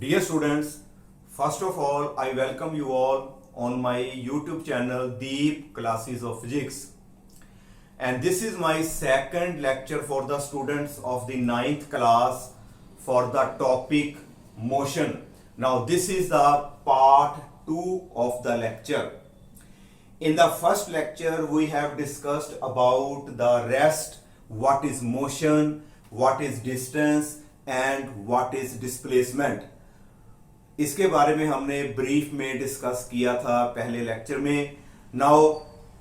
Dear students, first of all, I welcome you all on my YouTube channel Deep Classes of Physics. And this is my second lecture for the students of the 9th class for the topic motion. Now, this is the part 2 of the lecture. In the first lecture, we have discussed about the rest, what is motion, what is distance, and what is displacement. इसके बारे में हमने brief में discuss किया था पहले lecture में. Now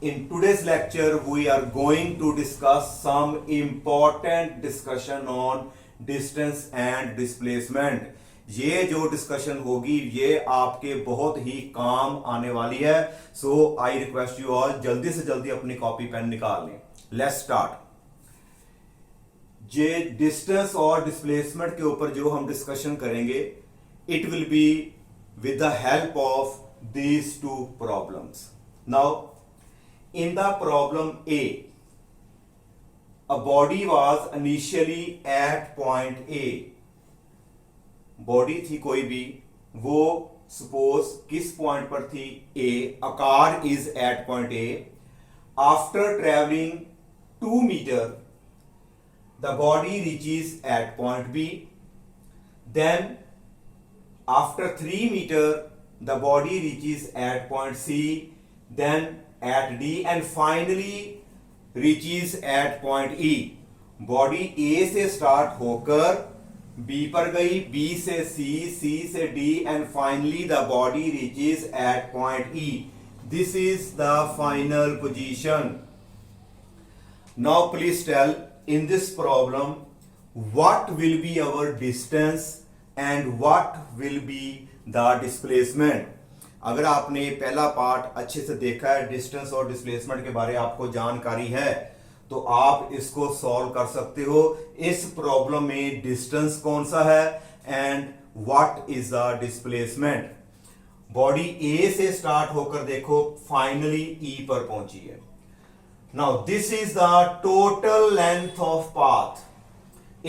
in today's lecture we are going to discuss some important discussion on distance and displacement. ये जो डिस्कशन होगी ये आपके बहुत ही काम आने वाली है. सो आई रिक्वेस्ट यू ऑल जल्दी से जल्दी अपनी कॉपी पेन निकाल लें. Let's start. ये डिस्टेंस और डिस्प्लेसमेंट के ऊपर जो हम डिस्कशन करेंगे, it will be with the help of these two problems. Now, in the problem A, a body was initially at point A. Body थी कोई भी, वो सपोज किस पॉइंट पर थी? A. A car is at point A. After traveling 2 meters, the body reaches at point B. Then after 3 meters, the body reaches at point C, then at D, and finally reaches at point E. Body A से start होकर B पर गई, B से C, C से D, and finally the body reaches at point E. This is the final position. Now please tell in this problem what will be our distance and what will be the displacement. अगर आपने पहला part अच्छे से देखा है, distance और displacement के बारे आपको जानकारी है, तो आप इसको सॉल्व कर सकते हो. इस प्रॉब्लम में डिस्टेंस कौन सा है and what is the displacement. Body A से स्टार्ट होकर देखो फाइनली ई पर पहुंची है. Now this is the total length of path.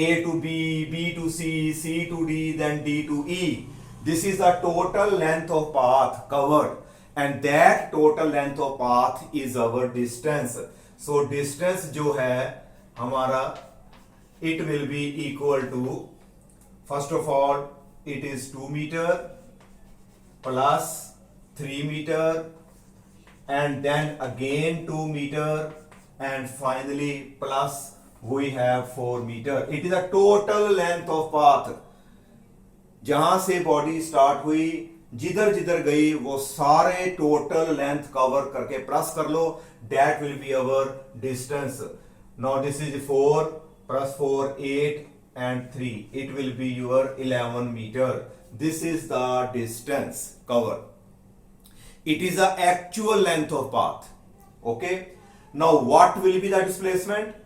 A to B, B to C, C to D, then D to E. This is the total length of path covered, and that total length of path is our distance. So distance जो है हमारा, it will be equal to, first of all it is 2 meter plus 3 meter and then again 2 meter and finally plus we have 4 meter. It is a total length of path. जहां से body start हुई, जिधर जिधर गई, वो सारे total length cover करके plus कर लो. That will be our distance. Now this is 4 plus 4 8 and 3. It will be your 11 meter. This is the distance cover. It is the actual length of path. Okay. Now what will be the displacement?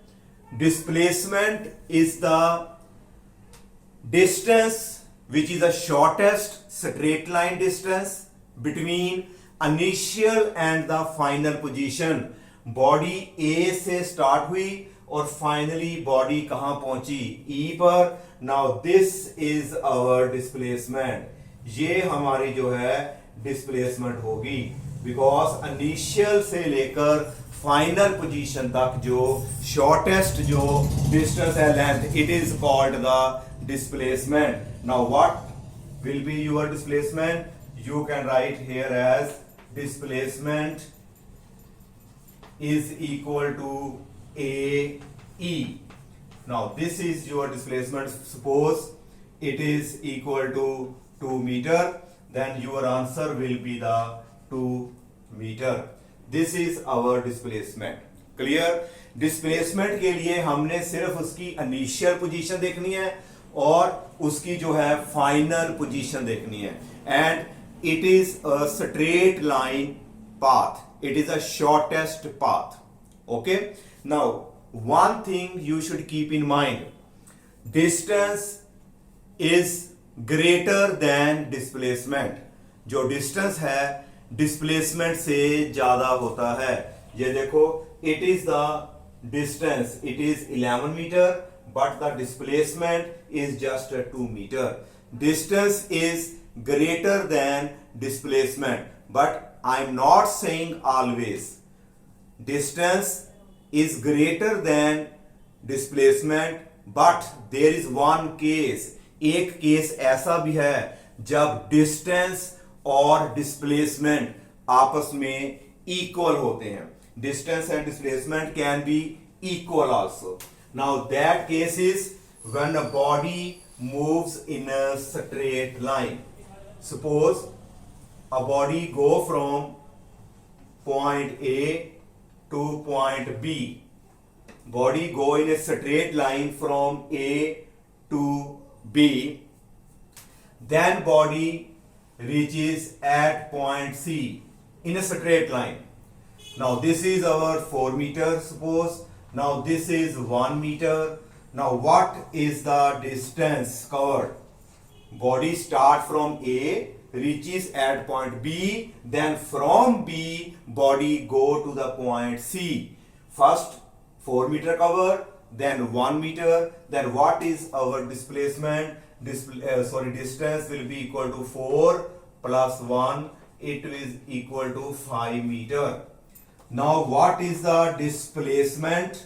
Displacement is the distance which is the shortest straight line distance between initial and the final position. Body A से start हुई और finally body कहां पहुंची? E पर. Now this is our displacement. ये हमारी जो है डिस्प्लेसमेंट होगी, बिकॉज इनिशियल से लेकर फाइनल पोजीशन तक जो शॉर्टेस्ट जो डिस्टेंस है, length, it is called the displacement. Now what will be your displacement? You can write here as displacement is equal to A E. Now this is your displacement. Suppose it is equal to 2 meter, then your answer will be the 2 meter. This is our displacement. Clear? Displacement के लिए हमने सिर्फ उसकी initial position देखनी है और उसकी जो है फाइनल पोजीशन देखनी है. And it is a straight line path. It is a shortest path. Okay. Now one thing you should keep in mind, distance is greater than displacement. जो डिस्टेंस है डिस्प्लेसमेंट से ज्यादा होता है. ये देखो, it is the distance, it is 11 metre, but the displacement is just 2 metre. distance is greater than displacement, but I am not saying always. Distance is greater than displacement, but there is one case. एक case ऐसा भी है जब distance और displacement आपस में equal होते हैं. Distance and displacement can be equal also. Now that case is when a body moves in a straight line. Suppose a body go from point A to point B. Body go in a straight line from A to B. Then body reaches at point C in a straight line. Now this is our 4 meter suppose. Now this is 1 meter. Now what is the distance covered? Body start from A, reaches at point B, then from B body go to the point C. First 4 meter covered, then 1 meter, then what is our displacement? Distance will be equal to 4 plus 1, it is equal to 5 meter. Now what is the displacement?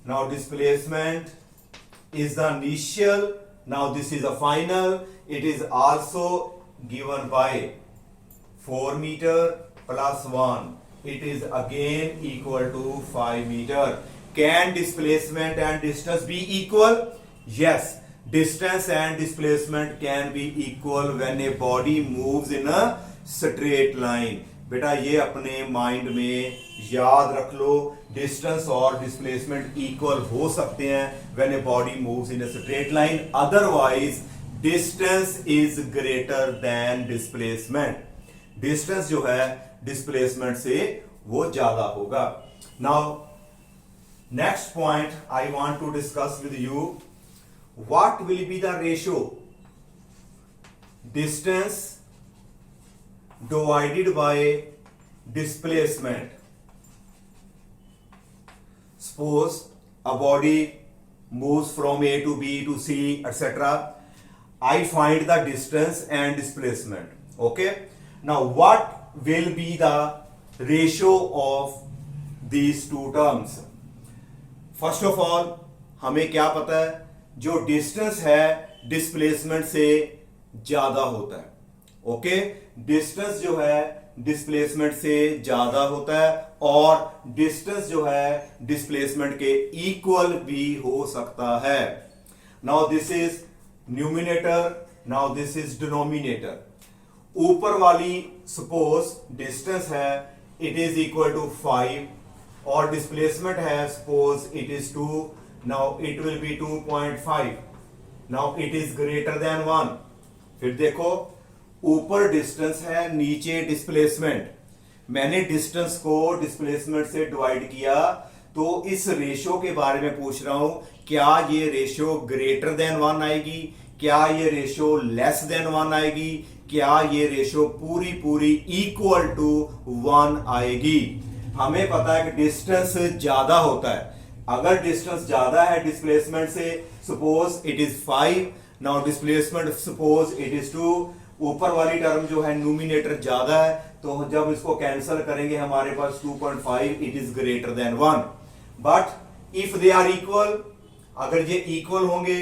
Now displacement is the initial. Now this is the final. It is also given by 4 meter plus 1. It is again equal to 5 meter. Can displacement and distance be equal? Yes. Distance and displacement can be equal when a body moves in a straight line. बेटा ये अपने mind में याद रख लो, distance और displacement equal हो सकते हैं when a body moves in a straight line. Otherwise distance is greater than displacement. Distance जो है डिस्प्लेसमेंट से वो ज्यादा होगा. Now next point I want to discuss with you, what will be the ratio distance divided by displacement. Suppose a body moves from A to B to C, etc. I find the distance and displacement. Okay. Now what will be the ratio of these two terms? First of all, हमें क्या पता है, जो distance है displacement से ज्यादा होता है. ओके, डिस्टेंस जो है डिस्प्लेसमेंट से ज्यादा होता है और डिस्टेंस जो है डिस्प्लेसमेंट के इक्वल भी हो सकता है. Now this is numerator, now this is denominator. ऊपर वाली सपोज डिस्टेंस है इट इज इक्वल टू 5 और डिस्प्लेसमेंट है suppose it is 2. Now it will B 2.5. Now it is greater than 1. फिर देखो ऊपर डिस्टेंस है नीचे डिस्प्लेसमेंट. मैंने डिस्टेंस को डिस्प्लेसमेंट से डिवाइड किया तो इस रेशियो के बारे में पूछ रहा हूं, क्या ये रेशियो ग्रेटर देन 1 आएगी, क्या ये रेशियो लेस देन 1 आएगी, क्या ये रेशियो पूरी इक्वल टू 1 आएगी. हमें पता है कि डिस्टेंस ज्यादा होता है. अगर डिस्टेंस ज्यादा है डिस्प्लेसमेंट से, suppose it is 5, now displacement suppose it is 2. ऊपर वाली टर्म जो है न्यूमिनेटर ज्यादा है तो जब इसको कैंसिल करेंगे हमारे पास 2.5, it is greater than 1. But if they are equal, अगर ये इक्वल होंगे,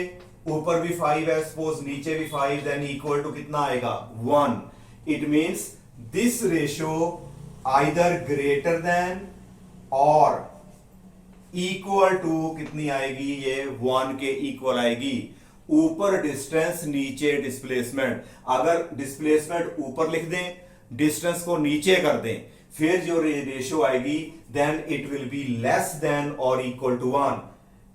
ऊपर भी 5 है सपोज नीचे भी 5, देन इक्वल टू कितना आएगा 1. It means this ratio either greater than और इक्वल टू कितनी आएगी, ये 1 के इक्वल आएगी. ऊपर डिस्टेंस नीचे डिस्प्लेसमेंट. अगर डिस्प्लेसमेंट ऊपर लिख दें, डिस्टेंस को नीचे कर दें, फिर जो रेशियो आएगी then it will be less than और equal to 1.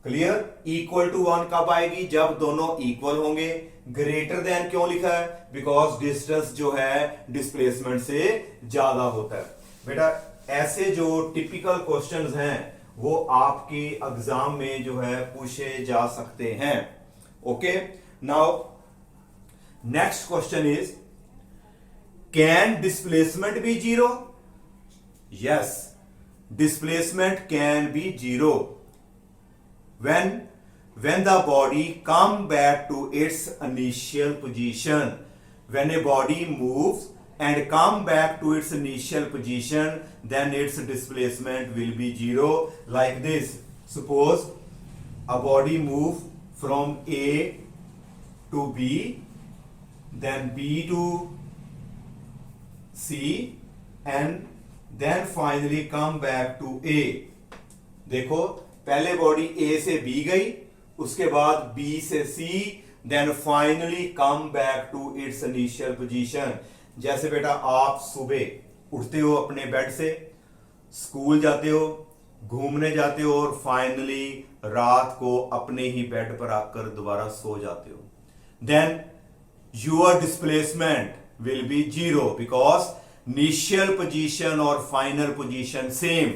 Clear? Equal to 1 कब आएगी, जब दोनों इक्वल होंगे. ग्रेटर देन क्यों लिखा है, बिकॉज डिस्टेंस जो है डिस्प्लेसमेंट से ज्यादा होता है. बेटा ऐसे जो टिपिकल क्वेश्चंस हैं वो आपके एग्जाम में जो है पूछे जा सकते हैं. Okay, now next question is, can displacement be 0? Yes, displacement can be 0 when when the body come back to its initial position. When a body moves and come back to its initial position, then its displacement will be zero. Like this, suppose a body move from A to B, then B to C, and then finally come back to A. देखो पहले body A से B गई, उसके बाद B से C, then finally come back to its initial position. जैसे बेटा आप सुबह उठते हो अपने बेड से, स्कूल जाते हो, घूमने जाते हो और फाइनली रात को अपने ही बेड पर आकर दोबारा सो जाते हो, then your displacement will be zero because initial position और final position same.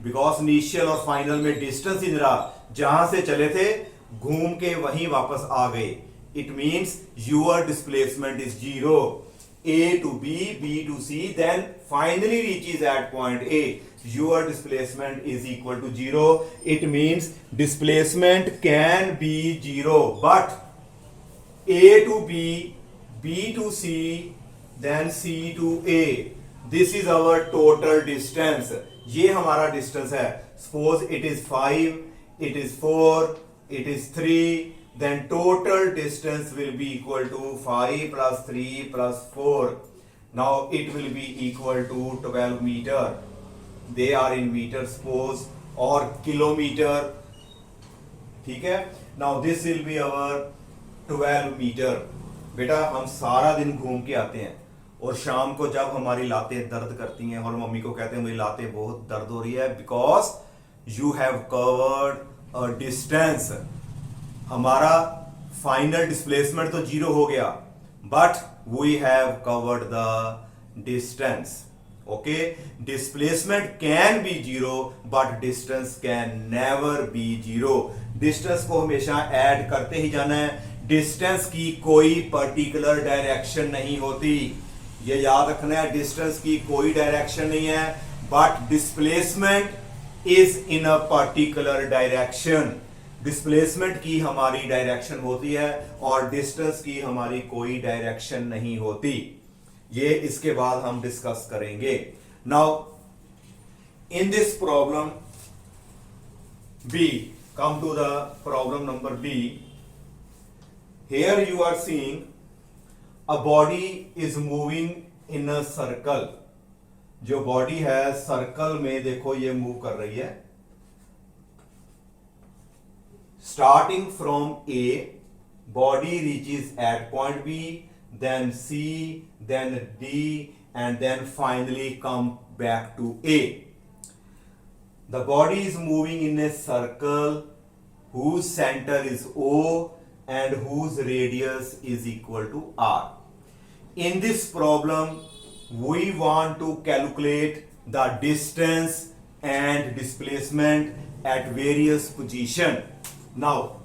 Because initial और फाइनल में डिस्टेंस ही रहा, जहां से चले थे घूम के वहीं वापस आ गए. It means your displacement is zero. A to B, B to C, then finally reaches at point A. Your displacement is equal to zero. It means displacement can be zero, but A to B, B to C, then C to A. This is our total distance. ये हमारा distance है. Suppose it is 5, it is 4, it is 3. Then total distance will be equal to 5 plus 3 plus 4. Now it will be equal to 12 meter. They are in meters suppose or kilometer. ठीक है. Now this will be our 12 meter. बेटा हम सारा दिन घूम के आते हैं और शाम को जब हमारी लातें दर्द करती हैं और मम्मी को कहते हैं मेरी लातें बहुत दर्द हो रही है, because you have covered a distance. हमारा फाइनल डिस्प्लेसमेंट तो जीरो हो गया, but we have covered the distance. Okay, displacement can be zero but distance can never be zero. Distance को हमेशा ऐड करते ही जाना है. डिस्टेंस की कोई पर्टिकुलर डायरेक्शन नहीं होती, ये याद रखना है. डिस्टेंस की कोई डायरेक्शन नहीं है, but displacement is in a particular direction. Displacement की हमारी डायरेक्शन होती है और डिस्टेंस की हमारी कोई डायरेक्शन नहीं होती. ये इसके बाद हम डिस्कस करेंगे. Now in this problem B, come to the problem number B. Here you are seeing a body is moving in a circle. जो बॉडी है सर्कल में देखो ये मूव कर रही है. Starting from A, body reaches at point B, then C, then D, and then finally come back to A. The body is moving in a circle whose center is O and whose radius is equal to R. In this problem, we want to calculate the distance and displacement at various positions. Now,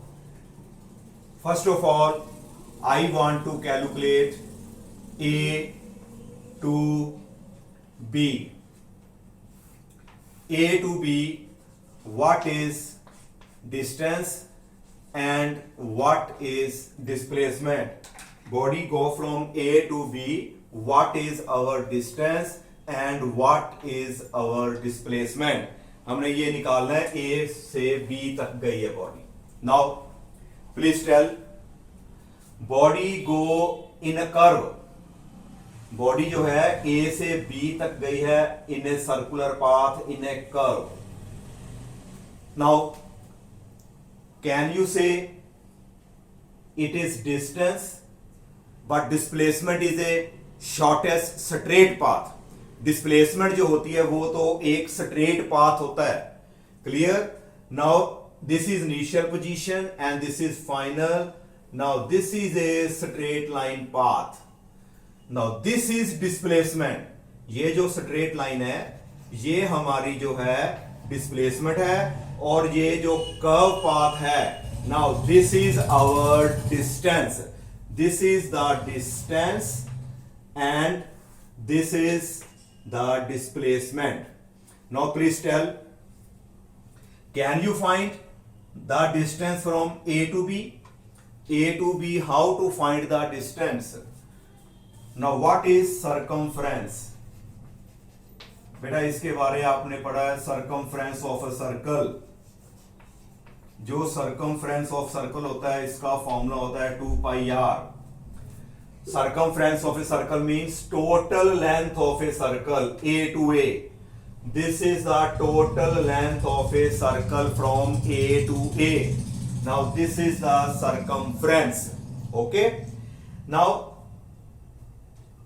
first of all, I want to calculate A to B. A to B, what is distance and what is displacement? Body go from A to B, what is our distance and what is our displacement? हमने ये निकालना है. A से B तक गई है body. Now, please tell, body go in a curve. Body जो है A से B तक गई है in a circular path, in a curve. Now, can you say it is distance, but displacement is a shortest straight path? Displacement जो होती है वो तो एक स्ट्रेट पाथ होता है. Clear? Now this is initial position and this is final. Now this is a straight line path. Now this is displacement. ये जो straight line है ये हमारी जो है displacement है और ये जो curve path है. Now this is our distance. This is the distance and this is the displacement. Now please tell, can you find the distance from A to B. A to B, how to find the distance? Now what is circumference? बेटा इसके बारे आपने पढ़ा है, circumference of a circle. जो circumference of circle होता है इसका फॉर्मूला होता है 2 pi r. Circumference of a circle means total length of a circle A to A. This is the total length of a circle from A to A. Now this is the circumference. Okay. Now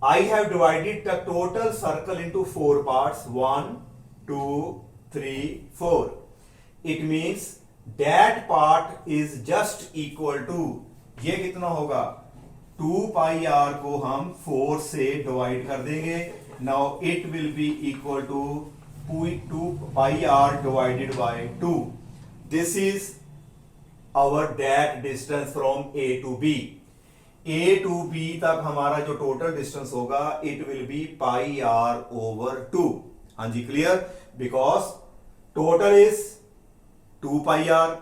I have divided the total circle into 4 parts. 1, 2, 3, 4. It means that part is just equal to, ये कितना होगा, 2 pi r को हम 4 से divide कर देंगे. Now it will be equal to 2 pi r divided by 2. This is our that distance from A to B. A to B तक हमारा जो टोटल डिस्टेंस होगा it will be pi r over 2. हाँ जी, clear? Because total is 2 pi r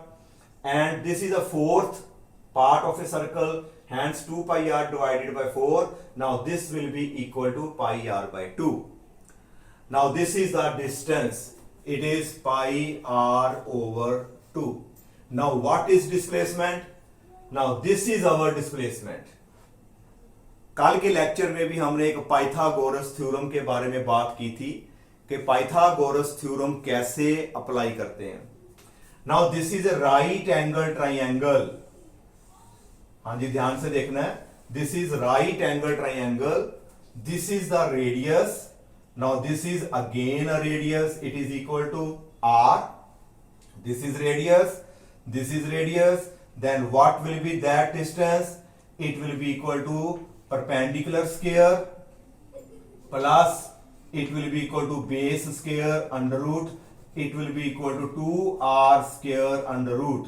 and this is a fourth part of a circle, hence 2 pi r divided by 4. Now this will be equal to pi r by 2. Now this is the distance. It is pi r over 2. Now what is displacement? Now this is our displacement. कल के lecture में भी हमने एक Pythagoras theorem के बारे में बात की थी कि पाइथागोरस थ्योरम कैसे अप्लाई करते हैं. Now this is a right angle triangle. हाँ जी, ध्यान से देखना है. This is right angle triangle. This is the radius. Now this is again a radius. It is equal to r. This is radius. This is radius. Then what will be that distance? It will be equal to perpendicular square plus it will be equal to base square under root. It will be equal to 2r square under root.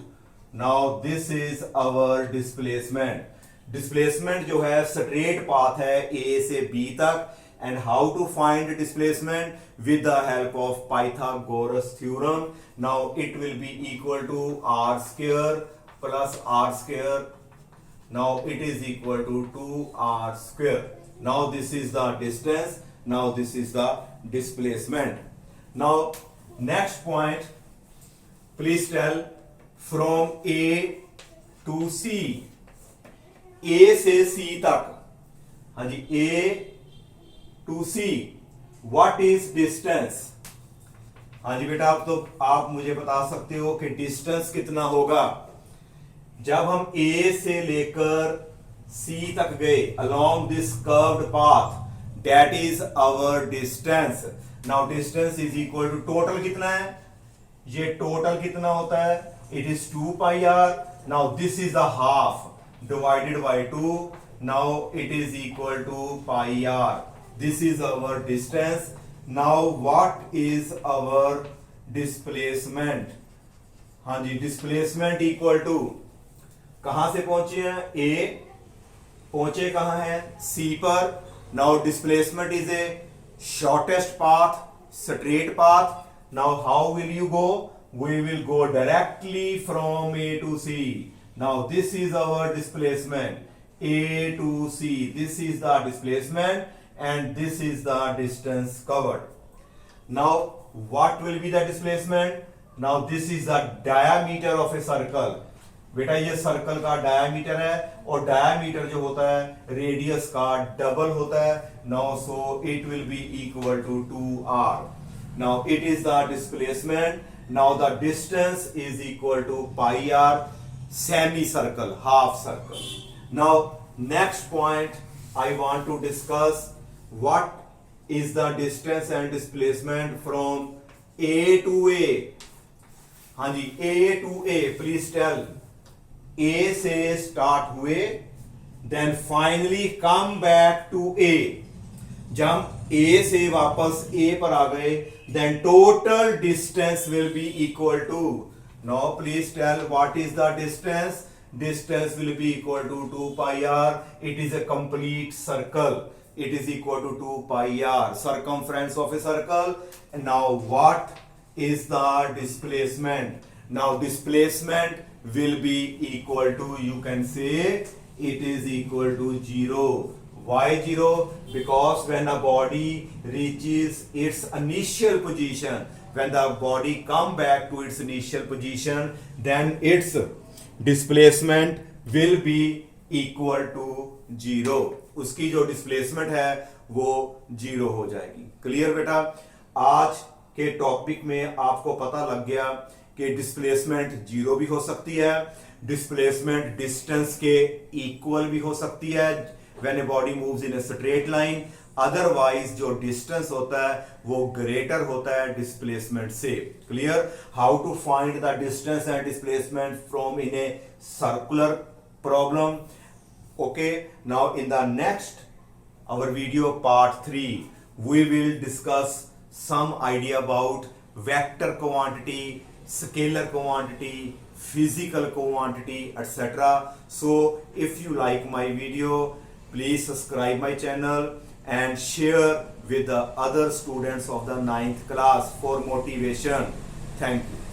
Now this is our displacement. Displacement जो है straight path है A से B तक. And how to find displacement? With the help of Pythagoras theorem. Now it will be equal to r square plus r square. Now it is equal to 2r square. Now this is the distance. Now this is the displacement. Now next point, please tell from A to C. A से C तक. हाँ जी, A to C, what is distance? हाँ जी बेटा, आप मुझे बता सकते हो कि डिस्टेंस कितना होगा. जब हम A से लेकर C तक गए along this curved path, that is our distance. Now distance is equal to total कितना है? ये टोटल कितना होता है? It is 2 pi r. Now this is a half divided by 2. Now it is equal to pi r. This is our distance. Now what is our displacement? हाँ जी, displacement equal to, कहां से पहुंचे हैं? A, पहुंचे कहां है? C पर. Now displacement is a shortest path, straight path. Now how will you go? We will go directly from A to C. Now this is our displacement. A to C. This is the displacement. And this is the distance covered. Now what will be the displacement? Now this is the diameter of a circle. बेटा ये circle का diameter है और diameter जो होता है radius का double होता है. Now so it will be equal to 2r. Now it is the displacement. Now the distance is equal to pi r, semicircle, half circle. Now next point I want to discuss. What is the distance and displacement from A to A? हाँ जी, A to A. Please tell. A से start हुए, then finally come back to A. जब A से वापस A पर आ गए, then total distance will be equal to. Now please tell what is the distance? Distance will be equal to 2 pi r. It is a complete circle. It is equal to 2 pi r, circumference of a circle. And now what is the displacement? Now displacement will be equal to, you can say it is equal to 0. Why 0? Because when a body reaches its initial position, when the body come back to its initial position, then its displacement will be equal to 0. उसकी जो displacement है वो 0 हो जाएगी. Clear बेटा? आज के topic में आपको पता लग गया कि डिस्प्लेसमेंट 0 भी हो सकती है, डिस्प्लेसमेंट डिस्टेंस के इक्वल भी हो सकती है when a body moves in a straight line, otherwise जो डिस्टेंस होता है वो ग्रेटर होता है डिस्प्लेसमेंट से. Clear? How to find the distance and displacement from in a circular problem. Okay, now in the next our video part 3 we will discuss some idea about vector quantity, scalar quantity, physical quantity, etc. So if you like my video, please subscribe my channel and share with the other students of the 9th class for motivation. Thank you.